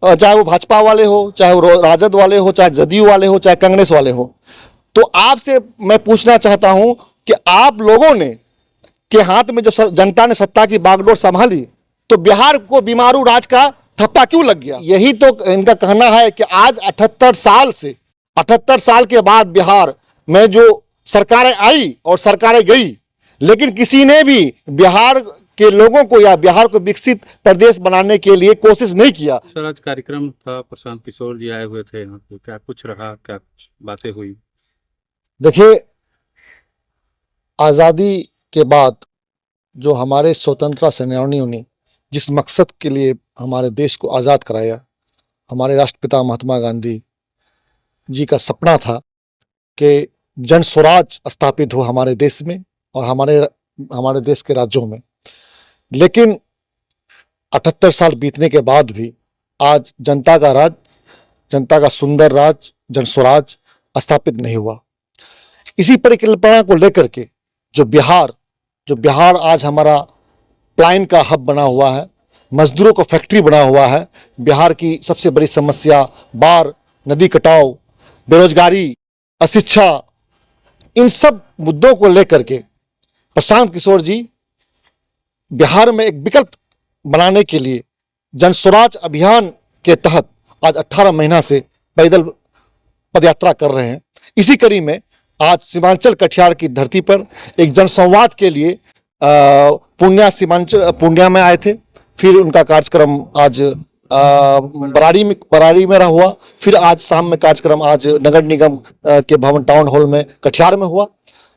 चाहे वो भाजपा वाले हो, चाहे वो राजद वाले हो, चाहे जदयू वाले हो, चाहे कांग्रेस वाले हो। तो आपसे मैं पूछना चाहता हूं कि आप लोगों ने के हाथ में जब जनता ने सत्ता की बागडोर संभाली तो बिहार को बीमारू राज का ठप्पा क्यों लग गया? यही तो इनका कहना है कि आज 78 साल के बाद बिहार में जो सरकारें आई और सरकारें गई, लेकिन किसी ने भी बिहार के लोगों को या बिहार को विकसित प्रदेश बनाने के लिए कोशिश नहीं किया। स्वराज कार्यक्रम था, प्रशांत किशोर जी आए हुए थे यहाँ पे, क्या कुछ रहा, क्या कुछ बातें हुई? देखिए, आज़ादी के बाद जो हमारे स्वतंत्रता सेनानियों ने जिस मकसद के लिए हमारे देश को आज़ाद कराया, हमारे राष्ट्रपिता महात्मा गांधी जी का सपना था कि जन स्वराज स्थापित हो हमारे देश में और हमारे देश के राज्यों में। लेकिन 78 साल बीतने के बाद भी आज जनता का राज, जनता का सुंदर राज, जन स्वराज स्थापित नहीं हुआ। इसी परिकल्पना को लेकर के जो बिहार आज हमारा प्लाइन का हब बना हुआ है, मजदूरों का फैक्ट्री बना हुआ है। बिहार की सबसे बड़ी समस्या बाढ़, नदी कटाव, बेरोजगारी, अशिक्षा, इन सब मुद्दों को लेकर के प्रशांत किशोर जी बिहार में एक विकल्प बनाने के लिए जन स्वराज अभियान के तहत आज 18 महीना से पैदल पदयात्रा कर रहे हैं। इसी कड़ी में आज सीमांचल कटिहार की धरती पर एक जनसंवाद के लिए पूर्णिया में आए थे। फिर उनका कार्यक्रम आज बरारी में हुआ। फिर आज शाम में कार्यक्रम आज नगर निगम के भवन टाउन हॉल में कटिहार में हुआ।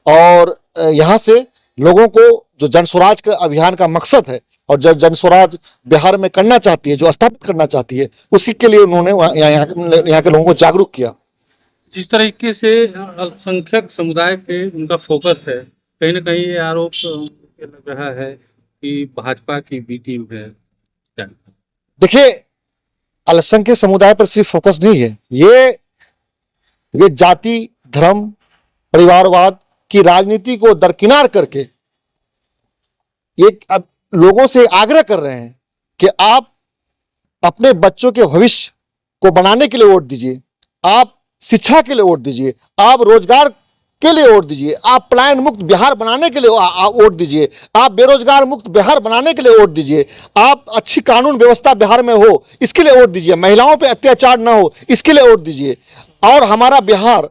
और यहाँ से लोगों को जो जन स्वराज का अभियान का मकसद है और जो जन स्वराज बिहार में करना चाहती है, जो स्थापित करना चाहती है, उसी के लिए उन्होंने यहाँ के लोगों को जागरूक किया। जिस तरीके से अल्पसंख्यक समुदाय पे उनका फोकस है, कहीं ना कहीं ये आरोप लग रहा है कि भाजपा की बी टीम है। देखिए, अल्पसंख्यक समुदाय पर सिर्फ फोकस नहीं है, ये जाति, धर्म, परिवारवाद की राजनीति को दरकिनार करके एक अब लोगों से आग्रह कर रहे हैं कि आप अपने बच्चों के भविष्य को बनाने के लिए वोट दीजिए, आप शिक्षा के लिए वोट दीजिए, आप रोजगार के लिए वोट दीजिए, आप पलायन मुक्त बिहार बनाने के लिए वोट दीजिए, आप बेरोजगार मुक्त बिहार बनाने के लिए वोट दीजिए, आप अच्छी कानून व्यवस्था बिहार में हो इसके लिए वोट दीजिए, महिलाओं पे अत्याचार ना हो इसके लिए वोट दीजिए, और हमारा बिहार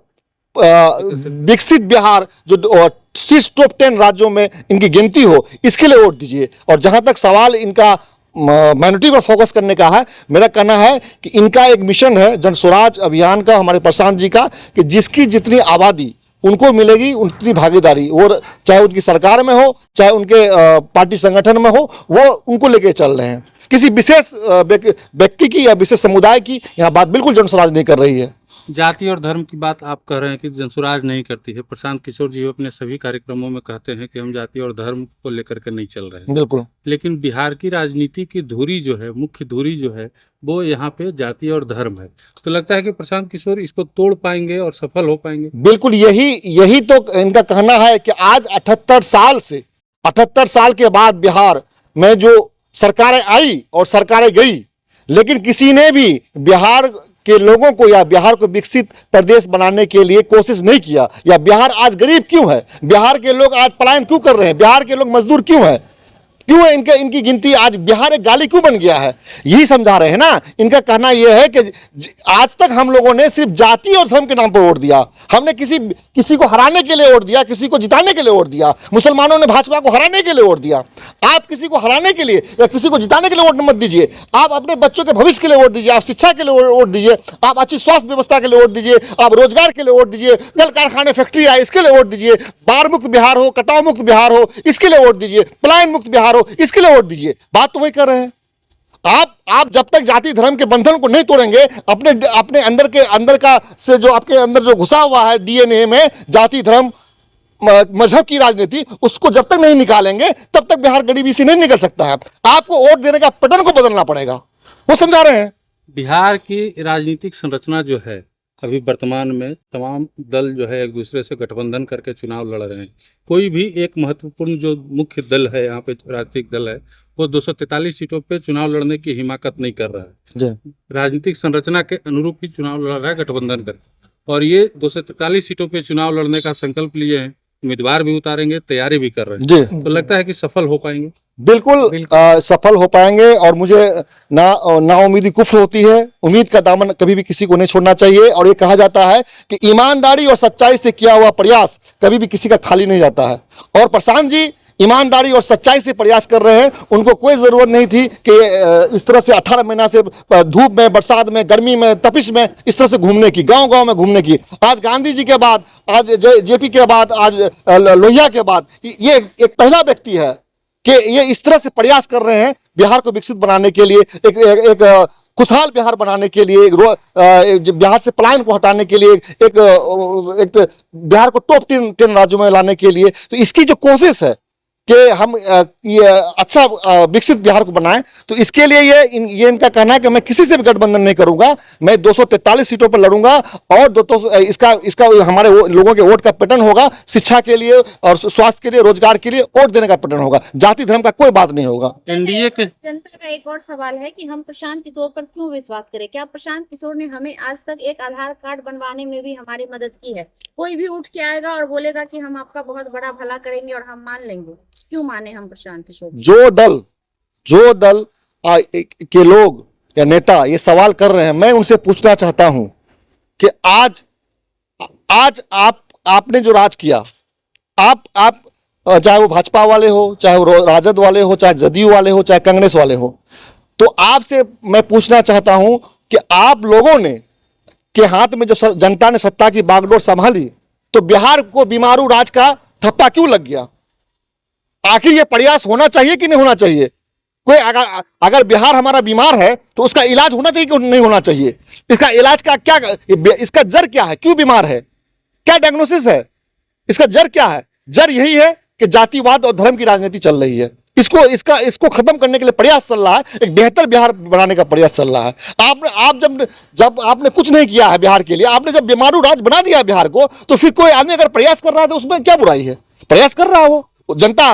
विकसित बिहार जो शीर्ष टॉप 10 राज्यों में इनकी गिनती हो इसके लिए वोट दीजिए। और जहां तक सवाल इनका माइनॉरिटी पर फोकस करने का है, मेरा कहना है कि इनका एक मिशन है जन स्वराज अभियान का, हमारे प्रशांत जी का, कि जिसकी जितनी आबादी उनको मिलेगी उतनी भागीदारी, और चाहे उनकी सरकार में हो, चाहे उनके पार्टी संगठन में हो, वो उनको लेके चल रहे हैं। किसी विशेष व्यक्ति की या विशेष समुदाय की यहाँ बात बिल्कुल जन स्वराज नहीं कर रही है। जाति और धर्म की बात आप कह रहे हैं कि जनसुराज नहीं करती है। प्रशांत किशोर जी अपने सभी कार्यक्रमों में कहते हैं कि हम जाति और धर्म को लेकर के नहीं चल रहे हैं। बिल्कुल। लेकिन बिहार की राजनीति की धुरी जो है, मुख्य धुरी जो है, वो यहाँ पे जाति और धर्म है। तो लगता है कि प्रशांत किशोर इसको तोड़ पाएंगे और सफल हो पाएंगे। बिल्कुल, यही तो इनका कहना है कि आज 78 साल के बाद बिहार में जो सरकारें आई और सरकारें गई, लेकिन किसी ने भी बिहार के लोगों को या बिहार को विकसित प्रदेश बनाने के लिए कोशिश नहीं किया। या बिहार आज गरीब क्यों है, बिहार के लोग आज पलायन क्यों कर रहे हैं, बिहार के लोग मजदूर क्यों है, इनकी गिनती आज बिहार एक गाली क्यों बन गया है, यही समझा रहे हैं ना। इनका कहना यह है कि आज तक हम लोगों ने सिर्फ जाति और धर्म के नाम पर वोट दिया। हमने किसी को हराने के लिए वोट दिया, किसी को जिताने के लिए वोट दिया। मुसलमानों ने भाजपा को हराने के लिए वोट दिया। आप किसी को हराने के लिए या किसी को जिताने के लिए वोट मत दीजिए। आप अपने बच्चों के भविष्य के लिए वोट दीजिए, आप शिक्षा के लिए वोट दीजिए, आप अच्छी स्वास्थ्य व्यवस्था के लिए वोट दीजिए, आप रोजगार के लिए वोट दीजिए, कल कारखाने फैक्ट्री आए इसके लिए वोट दीजिए, बाढ़ मुक्त बिहार हो, कटाव मुक्त बिहार हो इसके लिए वोट दीजिए, पलायन मुक्त बिहार हो इसके लिए वोट दीजिए। बात तो वही कर रहे हैं। आप जब तक जाति धर्म के बंधन को नहीं तोड़ेंगे, अपने अंदर का से जो आपके अंदर जो घुसा हुआ है डीएनए में जाति धर्म मजहब की राजनीति, उसको जब तक नहीं निकालेंगे तब तक बिहार गरीबी से नहीं निकल सकता है। आपको वोट देने का पैटर्न को बदलना पड़ेगा, वो समझा रहे हैं। बिहार की राजनीतिक संरचना जो है अभी वर्तमान में तमाम दल जो है एक दूसरे से गठबंधन करके चुनाव लड़ रहे हैं। कोई भी एक महत्वपूर्ण जो मुख्य दल है यहाँ पे, राजनीतिक दल है, वो 243 सीटों पे चुनाव लड़ने की हिमाकत नहीं कर रहा है। जी राजनीतिक संरचना के अनुरूप ही चुनाव लड़ रहा है गठबंधन करके, और ये 243 सीटों पे चुनाव लड़ने का संकल्प लिए हैं। उम्मीदवार भी उतारेंगे, तैयारी भी कर रहे हैं। जी तो लगता है कि सफल हो पाएंगे। बिल्कुल सफल हो पाएंगे। और मुझे ना उम्मीदी कुफ्र होती है। उम्मीद का दामन कभी भी किसी को नहीं छोड़ना चाहिए। और ये कहा जाता है कि ईमानदारी और सच्चाई से किया हुआ प्रयास कभी भी किसी का खाली नहीं जाता है। और प्रशांत जी ईमानदारी और सच्चाई से प्रयास कर रहे हैं। उनको कोई जरूरत नहीं थी कि इस तरह से 18 महीना से धूप में, बरसात में, गर्मी में, तपिश में इस तरह से घूमने की, गांव गांव में घूमने की। आज गांधी जी के बाद, आज जेपी के बाद, आज लोहिया के बाद ये एक पहला व्यक्ति है कि ये इस तरह से प्रयास कर रहे हैं बिहार को विकसित बनाने के लिए, एक खुशहाल बिहार बनाने के लिए, बिहार से पलायन को हटाने के लिए, एक बिहार को टॉप 10 राज्यों में लाने के लिए। तो इसकी जो कोशिश है कि हम ये अच्छा विकसित बिहार को बनाएं, तो इसके लिए ये इनका कहना है कि मैं किसी से भी गठबंधन नहीं करूंगा, मैं 243 सीटों पर लड़ूंगा। और इसका हमारे लोगों के वोट का पैटर्न होगा शिक्षा के लिए और स्वास्थ्य के लिए, रोजगार के लिए वोट देने का पैटर्न होगा। जाति धर्म का कोई बात नहीं होगा। एनडीए के जनता का एक और सवाल है कि हम प्रशांत किशोर पर क्यों विश्वास करें? क्या प्रशांत किशोर ने हमें आज तक एक आधार कार्ड बनवाने में भी हमारी मदद की है? कोई भी उठ के आएगा और बोलेगा कि हम आपका बहुत बड़ा भला करेंगे और हम मान लेंगे। क्यों माने हम प्रशांत किशोर? जो दल के लोग या नेता ये सवाल कर रहे हैं, मैं उनसे पूछना चाहता हूं कि आज आपने जो राज किया, आप चाहे वो भाजपा वाले हो, चाहे वो राजद वाले हो, चाहे जदयू वाले हो, चाहे कांग्रेस वाले हो, तो आपसे मैं पूछना चाहता हूं कि आप लोगों ने के हाथ में जब जनता ने सत्ता की बागडोर संभाली, तो बिहार को बीमारू राज का ठप्पा क्यों लग गया? आखिर ये प्रयास होना चाहिए कि नहीं होना चाहिए? कोई अगर बिहार हमारा बीमार है तो उसका इलाज होना चाहिए कि नहीं होना चाहिए? इसका इलाज का क्या, इसका जड़ क्या है? क्यों बीमार है? क्या डायग्नोसिस है? इसका जड़ क्या है? जड़ यही है कि जातिवाद और धर्म की राजनीति चल रही है। इसको खत्म करने के लिए प्रयास चल रहा है। एक बेहतर बिहार बनाने का प्रयास चल रहा है। आप जब आपने कुछ नहीं किया है बिहार के लिए, आपने जब बीमारू राज बना दिया बिहार को, तो फिर कोई आदमी अगर प्रयास कर रहा है तो उसमें क्या बुराई है? प्रयास कर रहा हो जनता,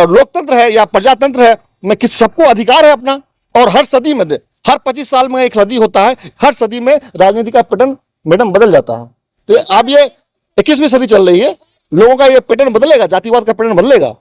लोकतंत्र है या प्रजातंत्र है, मैं किस सबको अधिकार है अपना। और हर सदी में हर 25 साल में एक सदी होता है, हर सदी में राजनीति का पैटर्न मैडम बदल जाता है। तो अब ये 21वीं सदी चल रही है, लोगों का ये पैटर्न बदलेगा, जातिवाद का पैटर्न बदलेगा।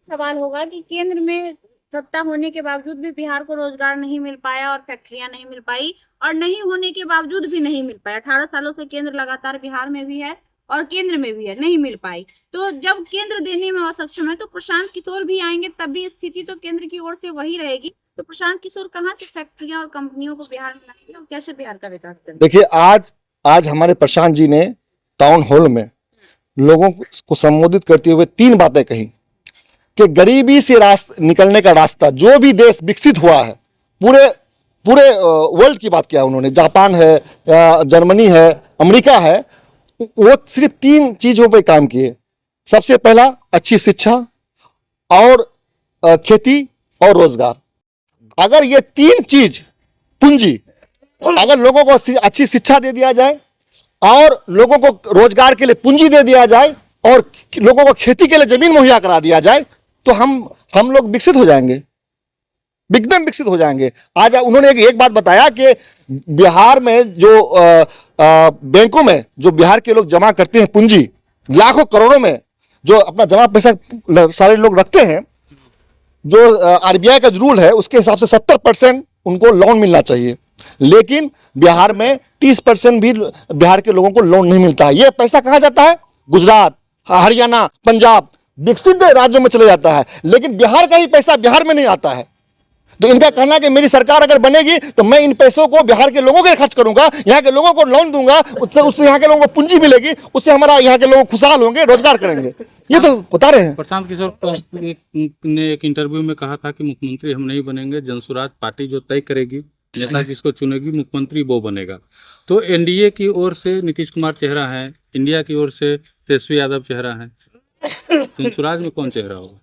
सवाल होगा कि केंद्र में सत्ता होने के बावजूद भी बिहार को रोजगार नहीं मिल पाया और फैक्ट्रियां नहीं मिल पाई, और नहीं होने के बावजूद भी नहीं मिल पाया। 18 सालों से केंद्र लगातार बिहार में भी है और केंद्र में भी है, नहीं मिल पाई। तो जब केंद्र देने में असक्षम है तो प्रशांत किशोर भी आएंगे, तब भी स्थिति तो केंद्र की ओर से वही रहेगी। तो प्रशांत किशोर कहाँ से फैक्ट्रियां और कंपनियों को बिहार में लाएंगे और कैसे बिहार का विकास करेंगे? देखिए, आज हमारे प्रशांत जी ने टाउन हॉल में लोगों को संबोधित करते हुए 3 बातें कही कि गरीबी से निकलने का रास्ता, जो भी देश विकसित हुआ है, पूरे वर्ल्ड की बात किया उन्होंने, जापान है, जर्मनी है, अमेरिका है, वो सिर्फ 3 चीजों पे काम किए। सबसे पहला अच्छी शिक्षा और खेती और रोजगार। अगर ये 3 चीज पूंजी, अगर लोगों को अच्छी शिक्षा दे दिया जाए और लोगों को रोजगार के लिए पूंजी दे दिया जाए और लोगों को खेती के लिए जमीन मुहैया करा दिया जाए, तो हम लोग विकसित हो जाएंगे, एकदम विकसित हो जाएंगे। आज उन्होंने एक बात बताया कि बिहार में जो बैंकों में जो बिहार के लोग जमा करते हैं पूंजी, लाखों करोड़ों में जो अपना जमा पैसा सारे लोग रखते हैं, जो आरबीआई का रूल है उसके हिसाब से 70% उनको लोन मिलना चाहिए, लेकिन बिहार में 30% भी बिहार के लोगों को लोन नहीं मिलता है। ये पैसा कहाँ जाता है? गुजरात, हरियाणा, पंजाब, विकसित राज्यों में चले जाता है, लेकिन बिहार का ही पैसा बिहार में नहीं आता है। तो इनका कहना है कि मेरी सरकार अगर बनेगी तो मैं इन पैसों को बिहार के लोगों के खर्च करूंगा, यहाँ के लोगों को लोन दूंगा, उससे यहाँ के लोगों को पूंजी मिलेगी, उससे हमारा यहाँ के लोग खुशहाल होंगे, रोजगार करेंगे। ये तो बता रहे हैं। प्रशांत किशोर ने एक इंटरव्यू में कहा था कि मुख्यमंत्री हम नहीं बनेंगे, जनसुराज पार्टी जो तय करेगी, नेता जिसको चुनेगी, मुख्यमंत्री वो बनेगा। तो एनडीए की ओर से नीतीश कुमार चेहरा है, इंडिया की ओर से तेजस्वी यादव चेहरा है, जनसुराज में कौन चेहरा होगा?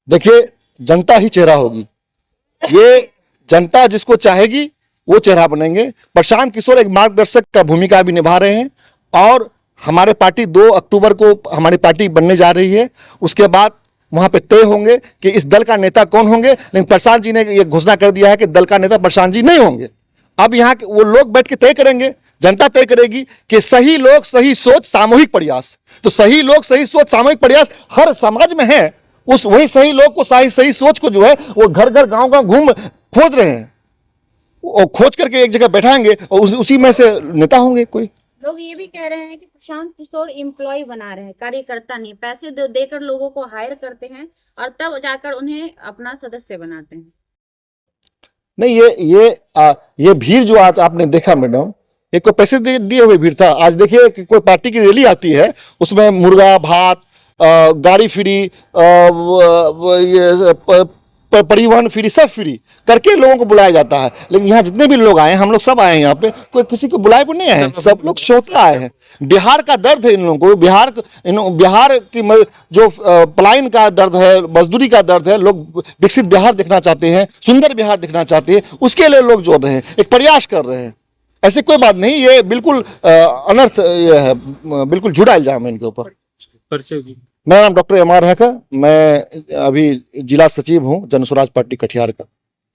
देखिए, जनता ही चेहरा होगी। ये जनता जिसको चाहेगी वो चेहरा बनेंगे। प्रशांत किशोर एक मार्गदर्शक का भूमिका भी निभा रहे हैं और हमारे पार्टी 2 अक्टूबर को हमारी पार्टी बनने जा रही है। उसके बाद वहां पे तय होंगे कि इस दल का नेता कौन होंगे, लेकिन प्रशांत जी ने ये घोषणा कर दिया है कि दल का नेता प्रशांत जी नहीं होंगे। अब यहाँ वो लोग बैठ के तय करेंगे, जनता तय करेगी कि सही लोग सही सोच सामूहिक प्रयास। तो सही लोग सही सोच सामूहिक प्रयास हर समाज में है। उस वही सही लोग को सही सोच को जो है वो घर घर गांव गांव घूम खोज रहे हैं और खोज करके एक जगह बैठाएंगे और उसी में से नेता होंगे कोई। लोग ये भी कह रहे हैं कि प्रशांत किशोर एम्प्लॉय बना रहे हैं, कार्यकर्ता नहीं, पैसे देकर लोगों को हायर करते हैं और तब जाकर उन्हें अपना सदस्य बनाते हैं। नहीं, ये भीड़ जो आज आपने देखा मैडम, ये कोई पैसे दिए हुए भीड़ था। आज देखिए कि कोई पार्टी की रैली आती है, उसमें मुर्गा भात, गाड़ी फ्री, परिवहन फ्री, सब फ्री करके लोगों को बुलाया जाता है। लेकिन यहाँ जितने भी लोग आए हैं, हम लोग सब आए हैं यहाँ पे, कोई किसी को बुलाए नहीं आए हैं, सब लोग सोते आए हैं। बिहार का दर्द है इन लोगों को, बिहार की जो पलायन का दर्द है, मजदूरी का दर्द है। लोग विकसित बिहार देखना चाहते हैं, सुंदर बिहार देखना चाहते हैं, उसके लिए लोग जोड़ रहे हैं, एक प्रयास कर रहे हैं। ऐसी कोई बात नहीं, ये बिल्कुल अनर्थ ये है, बिल्कुल झूठा इल्जाम है इनके ऊपर। मेरा नाम डॉक्टर एम आर है, मैं अभी जिला सचिव हूँ जन स्वराज पार्टी कटिहार का।